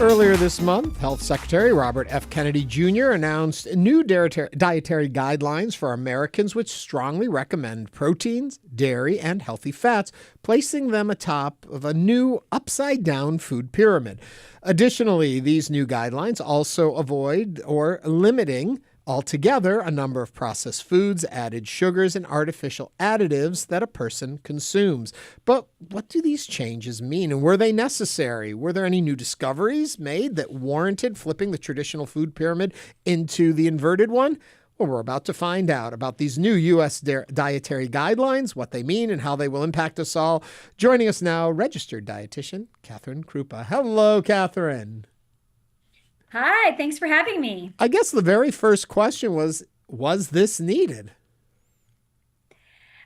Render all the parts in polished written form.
Earlier this month, Health Secretary Robert F. Kennedy Jr. announced new dietary guidelines for Americans which strongly recommend proteins, dairy, and healthy fats, placing them atop of a new upside-down food pyramid. Additionally, these new guidelines also avoid or limiting altogether a number of processed foods, added sugars, and artificial additives that a person consumes. But what do these changes mean, and were they necessary? Were there any new discoveries made that warranted flipping the traditional food pyramid into the inverted one? Well, we're about to find out about these new U.S. dietary guidelines, what they mean, and how they will impact us all. Joining us now, registered dietitian Catherine Kruppa. Hello, Catherine. Hi, thanks for having me. I guess the very first question was this needed?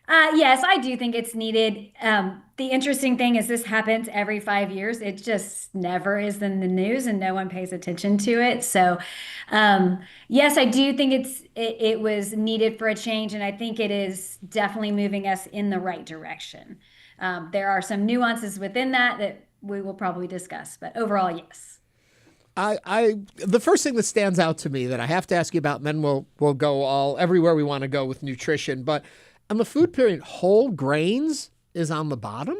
Yes, I do think it's needed. The interesting thing is this happens every 5 years. It just never is in the news and no one pays attention to it. So, yes, I do think it was needed for a change, and I think it is definitely moving us in the right direction. There are some nuances within that we will probably discuss, but overall, yes. The first thing that stands out to me that I have to ask you about, and then we'll go everywhere we want to go with nutrition, but on the food pyramid, whole grains is on the bottom?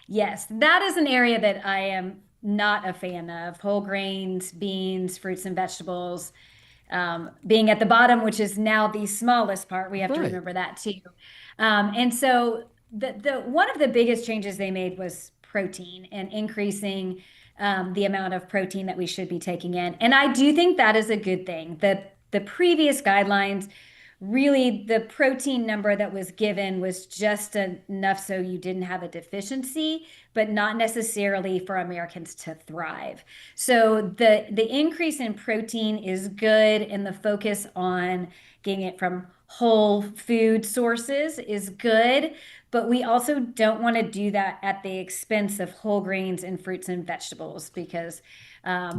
Yes, that is an area that I am not a fan of. Whole grains, beans, fruits and vegetables, being at the bottom, which is now the smallest part. We have to remember that too. And so the one of the biggest changes they made was protein and increasing the amount of protein that we should be taking in. And I do think that is a good thing. The previous guidelines, really the protein number that was given was just enough so you didn't have a deficiency, but not necessarily for Americans to thrive. So the increase in protein is good, and the focus on getting it from whole food sources is good. But we also don't want to do that at the expense of whole grains and fruits and vegetables, because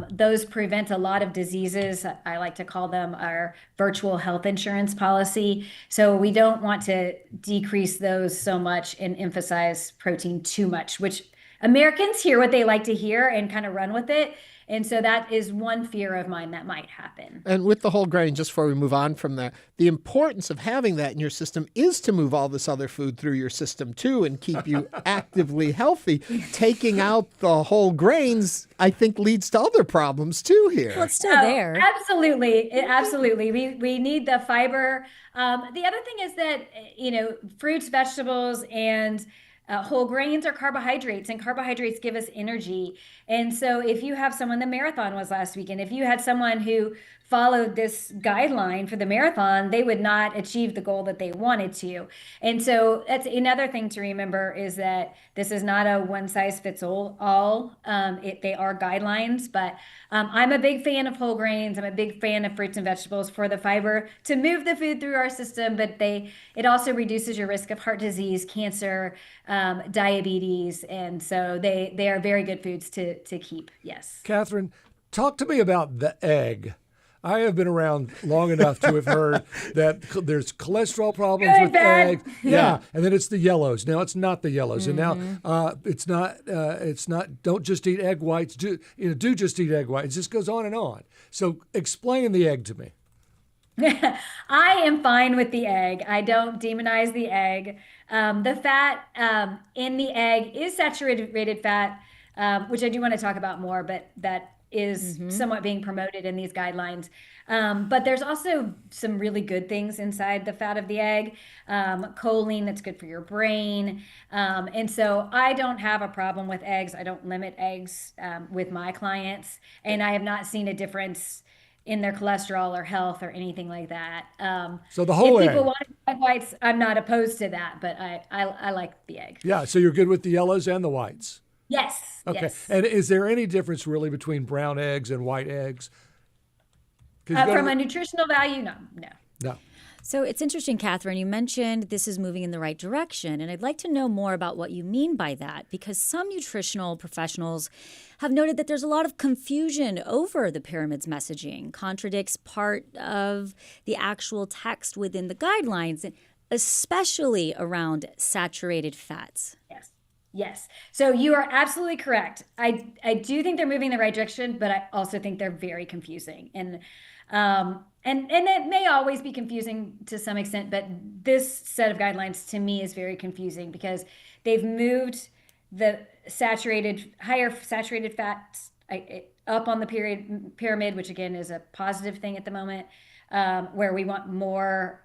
those prevent a lot of diseases. I like to call them our virtual health insurance policy. So we don't want to decrease those so much and emphasize protein too much, which Americans hear what they like to hear and kind of run with it. And so that is one fear of mine that might happen. And with the whole grain, just before we move on from that, the importance of having that in your system is to move all this other food through your system too and keep you actively healthy. Taking out the whole grains, I think, leads to other problems too here. Well, it's still there. Absolutely. Absolutely. We need the fiber. The other thing is that, fruits, vegetables, and whole grains are carbohydrates, and carbohydrates give us energy. And so if you have someone, the marathon was last weekend, if you had someone who followed this guideline for the marathon, they would not achieve the goal that they wanted to. And so that's another thing to remember, is that this is not a one size fits all. They are guidelines, but I'm a big fan of whole grains. I'm a big fan of fruits and vegetables for the fiber to move the food through our system, but it also reduces your risk of heart disease, cancer, diabetes. And so they are very good foods to keep. Yes. Catherine, talk to me about the egg. I have been around long enough to have heard that there's cholesterol problems with eggs. Yeah. And then it's the yellows. Now it's not the yellows. And now it's not, don't just eat egg whites. Do just eat egg whites. It just goes on and on. So explain the egg to me. I am fine with the egg. I don't demonize the egg. The fat in the egg is saturated fat, which I do want to talk about more, but that is somewhat being promoted in these guidelines. But there's also some really good things inside the fat of the egg. Choline, that's good for your brain. And so I don't have a problem with eggs. I don't limit eggs with my clients. And I have not seen a difference in their cholesterol or health or anything like that. So the whole if egg. people want egg whites, I'm not opposed to that, but I like the egg. Yeah, so you're good with the yellows and the whites. Yes. Okay. Yes. And is there any difference really between brown eggs and white eggs? From a nutritional value, no. No. So it's interesting, Catherine, you mentioned this is moving in the right direction, and I'd like to know more about what you mean by that, because some nutritional professionals have noted that there's a lot of confusion over the pyramid's messaging, contradicts part of the actual text within the guidelines, especially around saturated fats. Yes. So you are absolutely correct. I do think they're moving in the right direction, but I also think they're very confusing. And it may always be confusing to some extent, but this set of guidelines to me is very confusing because they've moved the higher saturated fats up on the pyramid, which again is a positive thing at the moment, where we want more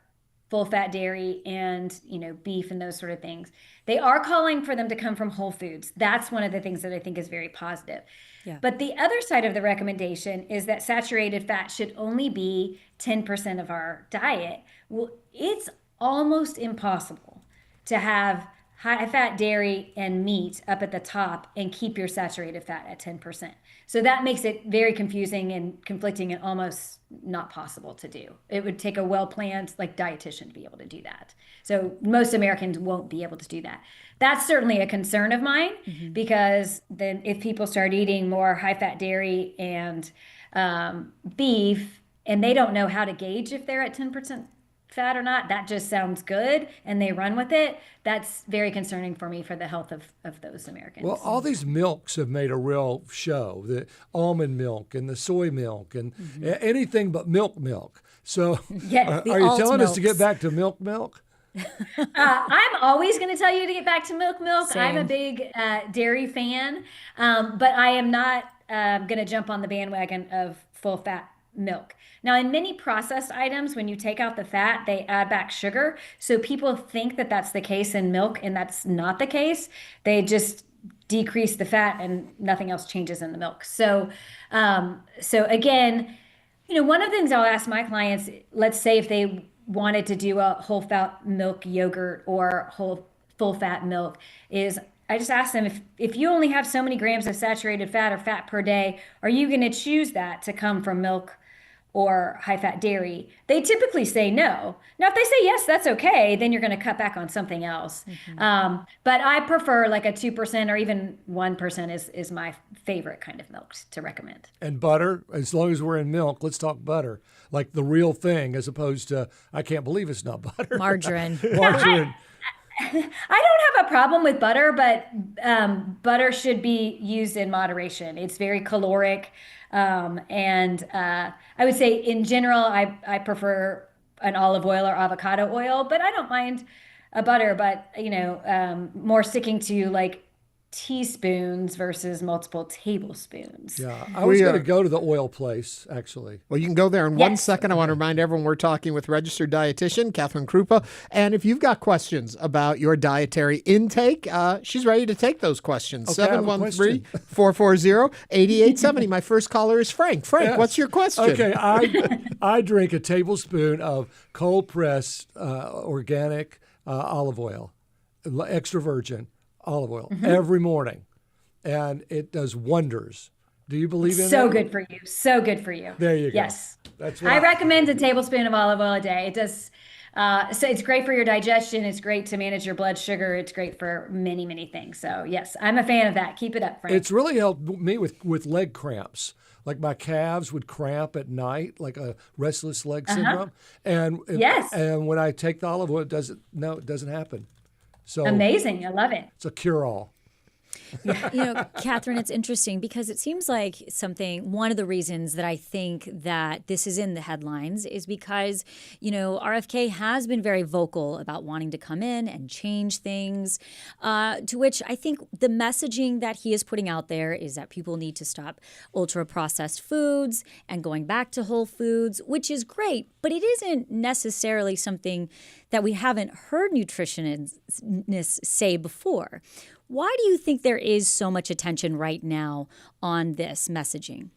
full fat dairy and beef and those sort of things. They are calling for them to come from whole foods. That's one of the things that I think is very positive. Yeah. But the other side of the recommendation is that saturated fat should only be 10% of our diet. Well, it's almost impossible to have high fat dairy and meat up at the top and keep your saturated fat at 10%. So that makes it very confusing and conflicting and almost not possible to do. It would take a well-planned dietitian to be able to do that. So most Americans won't be able to do that. That's certainly a concern of mine, because then if people start eating more high fat dairy and beef and they don't know how to gauge if they're at 10% fat or not, that just sounds good and they run with it. That's very concerning for me for the health of those Americans. Well, all these milks have made a real show, the almond milk and the soy milk and anything but milk. So Yes, are you telling us to get back to milk? I'm always going to tell you to get back to milk. Same. I'm a big dairy fan, but I am not going to jump on the bandwagon of full fat milk. Now, in many processed items, when you take out the fat, they add back sugar. So people think that that's the case in milk, and that's not the case. They just decrease the fat and nothing else changes in the milk. So again, one of the things I'll ask my clients, let's say if they wanted to do a whole fat milk yogurt or full fat milk, is I just ask them, if you only have so many grams of saturated fat or fat per day, are you going to choose that to come from milk or high fat dairy? They typically say no. Now, if they say yes, that's okay. Then you're going to cut back on something else. But I prefer like a 2% or even 1% is my favorite kind of milk to recommend. And butter, as long as we're in milk, let's talk butter, like the real thing, as opposed to, I can't believe it's not butter. Margarine. Margarine. I don't have a problem with butter, but butter should be used in moderation. It's very caloric. And I would say in general, I prefer an olive oil or avocado oil, but I don't mind a butter, but more sticking to like teaspoons versus multiple tablespoons. Yeah, I was going to go to the oil place, actually. Well, you can go there in 1 second. I want to remind everyone we're talking with registered dietitian Catherine Kruppa. And if you've got questions about your dietary intake, she's ready to take those questions. Okay, 713-440-8870. My first caller is Frank. Frank, what's your question? Okay, I drink a tablespoon of cold-pressed organic olive oil, extra virgin olive oil, every morning, and it does wonders. Do you believe in So that? good for you. So good for you. There you go. Yes. That's what I recommend a tablespoon of olive oil a day. It does. So it's great for your digestion. It's great to manage your blood sugar. It's great for many, many things. So yes, I'm a fan of that. Keep it up, Frank. It's really helped me with leg cramps. Like my calves would cramp at night, like a restless leg syndrome. And Yes. and when I take the olive oil, it doesn't happen. So Amazing. I love it. it's a cure-all. Catherine, it's interesting because it seems like one of the reasons that I think that this is in the headlines is because, RFK has been very vocal about wanting to come in and change things, to which I think the messaging that he is putting out there is that people need to stop ultra-processed foods and going back to whole foods, which is great, but it isn't necessarily something that we haven't heard nutritionists say before. Why do you think there is so much attention right now on this messaging?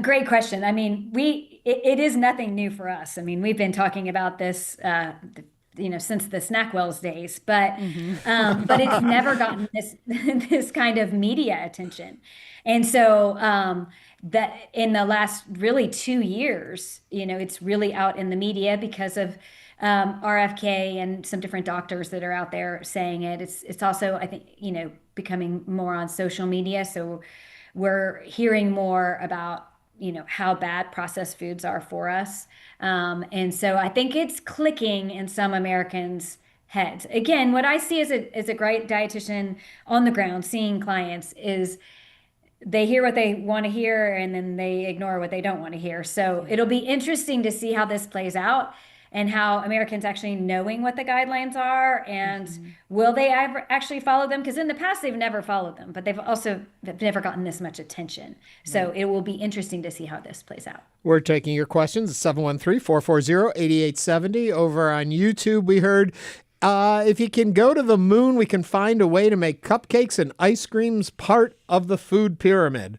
Great question. I mean, it is nothing new for us. I mean, we've been talking about this, since the Snackwells days, but it's never gotten this kind of media attention. And so that in the last really 2 years, it's really out in the media because of RFK and some different doctors that are out there saying it. It's also, I think, becoming more on social media. So we're hearing more about, how bad processed foods are for us. And so I think it's clicking in some Americans' heads. Again, what I see as a great dietitian on the ground seeing clients is they hear what they want to hear and then they ignore what they don't want to hear. So it'll be interesting to see how this plays out and how Americans actually knowing what the guidelines are and will they ever actually follow them? Because in the past, they've never followed them, but they've never gotten this much attention. So it will be interesting to see how this plays out. We're taking your questions at 713-440-8870. Over on YouTube, we heard, if you can go to the moon, we can find a way to make cupcakes and ice creams part of the food pyramid.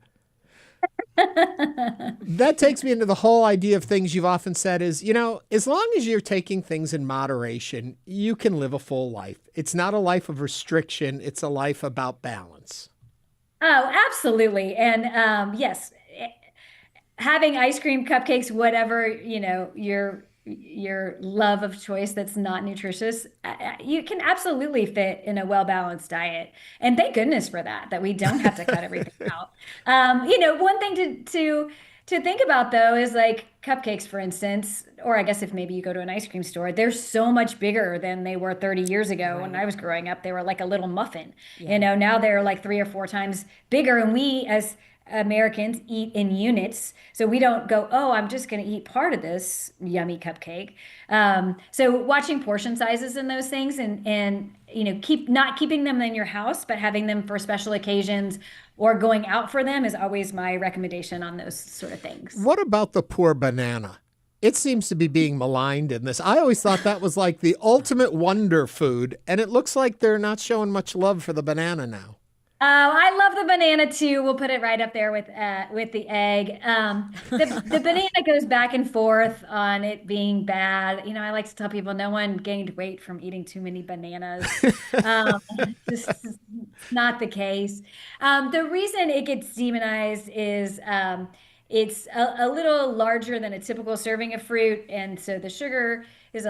That takes me into the whole idea of things you've often said is, as long as you're taking things in moderation, you can live a full life. It's not a life of restriction. It's a life about balance. Oh, absolutely. And yes, having ice cream, cupcakes, whatever, your love of choice that's not nutritious, you can absolutely fit in a well-balanced diet. And thank goodness for that we don't have to cut everything out. One thing to think about though is like cupcakes, for instance, or I guess if maybe you go to an ice cream store, they're so much bigger than they were 30 years ago. When I was growing up, they were like a little muffin. Now they're like 3 or 4 times bigger. And we as Americans eat in units. So we don't go, oh, I'm just going to eat part of this yummy cupcake. So watching portion sizes and those things and not keeping them in your house, but having them for special occasions or going out for them is always my recommendation on those sort of things. What about the poor banana? It seems to be being maligned in this. I always thought that was like the ultimate wonder food, and it looks like they're not showing much love for the banana now. Oh, I love the banana too. We'll put it right up there with the egg. The banana goes back and forth on it being bad. I like to tell people no one gained weight from eating too many bananas. This is not the case. The reason it gets demonized is it's a little larger than a typical serving of fruit, and so the sugar is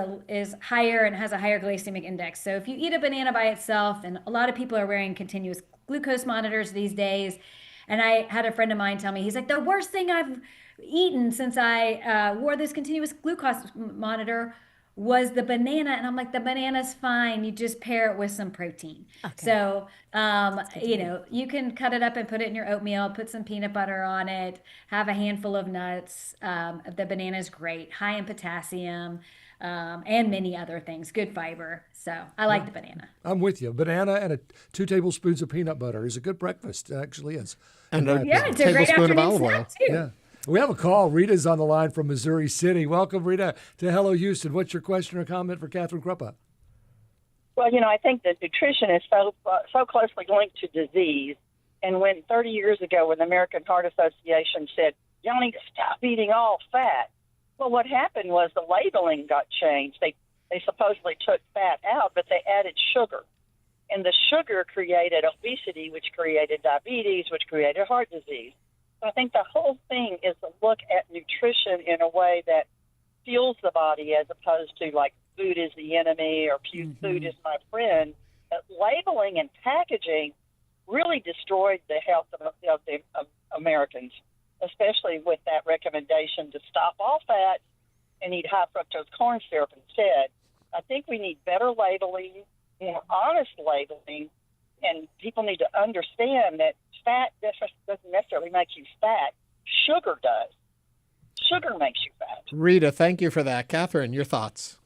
higher and has a higher glycemic index. So if you eat a banana by itself, and a lot of people are wearing continuous glucose monitors these days, and I had a friend of mine tell me, he's like, the worst thing I've eaten since I wore this continuous glucose monitor was the banana. And I'm like, the banana's fine. You just pair it with some protein. Okay. So, you can cut it up and put it in your oatmeal, put some peanut butter on it, have a handful of nuts. The banana is great, high in potassium. And many other things, good fiber. So I like the banana. I'm with you. Banana and 2 tablespoons of peanut butter is a good breakfast. It actually is. And it's a great afternoon snack too. Yeah. We have a call. Rita's on the line from Missouri City. Welcome, Rita, to Hello Houston. What's your question or comment for Catherine Kruppa? Well, I think that nutrition is so closely linked to disease. And when 30 years ago, when the American Heart Association said, y'all need to stop eating all fat, well, what happened was the labeling got changed. They supposedly took fat out, but they added sugar. And the sugar created obesity, which created diabetes, which created heart disease. So I think the whole thing is to look at nutrition in a way that fuels the body as opposed to like food is the enemy or food is my friend. Labeling and packaging really destroyed the health of Americans, especially with that recommendation to stop all fat and eat high fructose corn syrup instead. I think we need better labeling, more honest labeling, and people need to understand that fat doesn't necessarily make you fat. Sugar does. Sugar makes you fat. Rita, thank you for that. Catherine, your thoughts?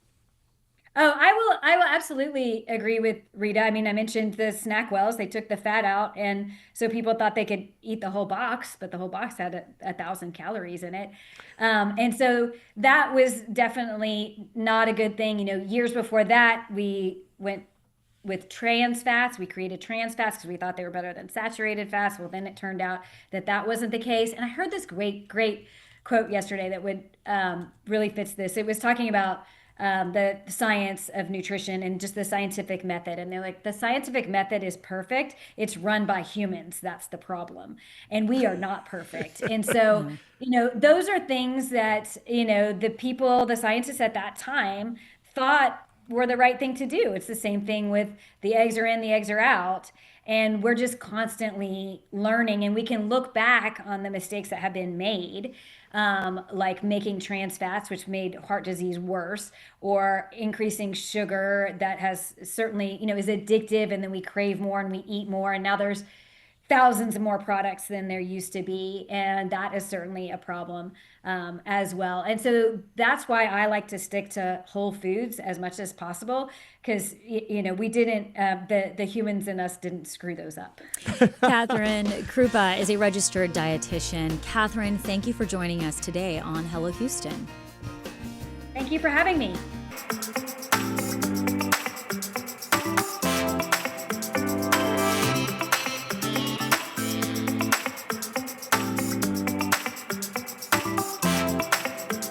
Oh, I will absolutely agree with Rita. I mean, I mentioned the snack wells. They took the fat out, and so people thought they could eat the whole box, but the whole box had 1,000 calories in it. And so that was definitely not a good thing. Years before that, we went with trans fats. We created trans fats because we thought they were better than saturated fats. Well, then it turned out that wasn't the case. And I heard this great quote yesterday that would really fits this. It was talking about the science of nutrition and just the scientific method. And they're like, the scientific method is perfect. It's run by humans. That's the problem. And we are not perfect. And so, those are things that, the scientists at that time thought were the right thing to do. It's the same thing with the eggs are in, the eggs are out. And we're just constantly learning, and we can look back on the mistakes that have been made, like making trans fats, which made heart disease worse, or increasing sugar that has certainly, is addictive, and then we crave more and we eat more. And now there's thousands of more products than there used to be. And that is certainly a problem as well. And so that's why I like to stick to whole foods as much as possible, because, we didn't, the humans in us didn't screw those up. Catherine Kruppa is a registered dietitian. Catherine, thank you for joining us today on Hello Houston. Thank you for having me.